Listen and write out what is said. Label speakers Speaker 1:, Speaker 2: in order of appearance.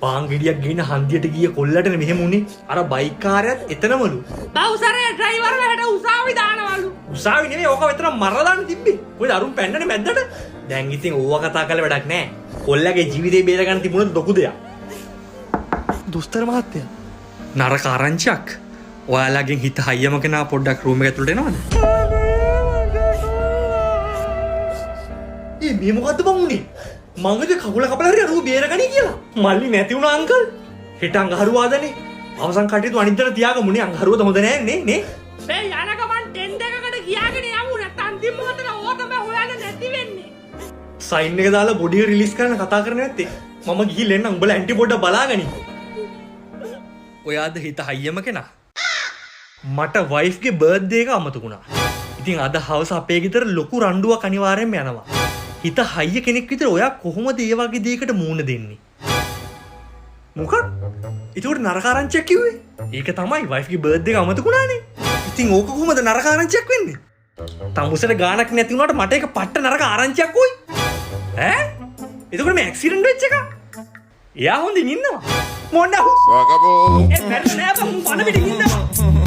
Speaker 1: පාන් ගෙඩියක් ගින හන්දියට ගිය කොල්ලට මෙහෙම උනේ. අර බයික් කාර්යයත් එතනමලු.
Speaker 2: බවුසරේ ඩ්‍රයිවර්ලා හැට උසාවි දානවලු.
Speaker 1: උසාවි නෙමෙයි ඕක විතර මරලා දාන්න තිබ්බේ. කොහෙද අරුන් පැන්නනේ මැද්දට. දැන් ඉතින් ඕවා කතා කරලා වැඩක් නැහැ. කොල්ලගේ ජීවිතේ බේර ගන්න තිබුණොත් ලොකු දෙයක්. දොස්තර මහත්තයා නරක ආරංචියක්. ඔයාලගෙන් හිත හයියම කෙනා පොඩ්ඩක් රූම් එක ඇතුළට එනවද? මේ මොකද්ද බං උනේ? මං ඉතින් කකුල කපලා හරි අරුව බේරගනි කියලා. මල්ලි නැති වුණා අංකල්. හෙට අඟහරුවාදනේ. අවසන් කටයුතු අනිද්දාට තියාගමු නේ. අඟහරුවද හොඳ නෑ නේ නේ.
Speaker 2: මේ යන ගමන් ටෙන්ට් එකකට ගියාගෙන යමු නැත්නම් අන්තිම මොහොතේ ඕක තමයි හොයන්න නැති වෙන්නේ.
Speaker 1: සයින් එක දාලා බොඩි එක රිලීස් කරන්න කතා කරන්නේ නැත්තේ. මම ගිහින් එන්නම්. උඹලා ඇන්ටිබෝඩ් එක බලාගනි. ඔයාද හිත හයියම කෙනා. මට වයිෆ්ගේ බර්ත්ඩේ එක අමතකුණා. ඉතින් අද හවස අපේ ගෙදර ලොකු රණ්ඩුවක් අනිවාර්යෙන්ම යනවා. හිත හයිය කෙනෙක් විතර ඔයා කොහොමද ඒ වගේ දෙයකට මූණ දෙන්නේ? මොකක්? ඒකට නරක ආරංචියක් කිව්වේ? ඒක තමයි වයිෆ්ගේ බර්ත්ඩේ එක අමතකුණානේ. ඉතින් ඕක කොහොමද නරක ආරංචියක් වෙන්නේ? තමුසට ගානක් නැති වුණාට මට ඒක පට්ට නරක ආරංචියක් කොයි? ඈ? ඒකට මේ ඇක්සිඩන්ට් වෙච්ච එක? එයා හොඳින් ඉන්නවා. මොන්න හු.
Speaker 3: Acabou.
Speaker 1: ඒ මැරෙන්නේ නෑ බං පණ පිටින් ඉන්නවා.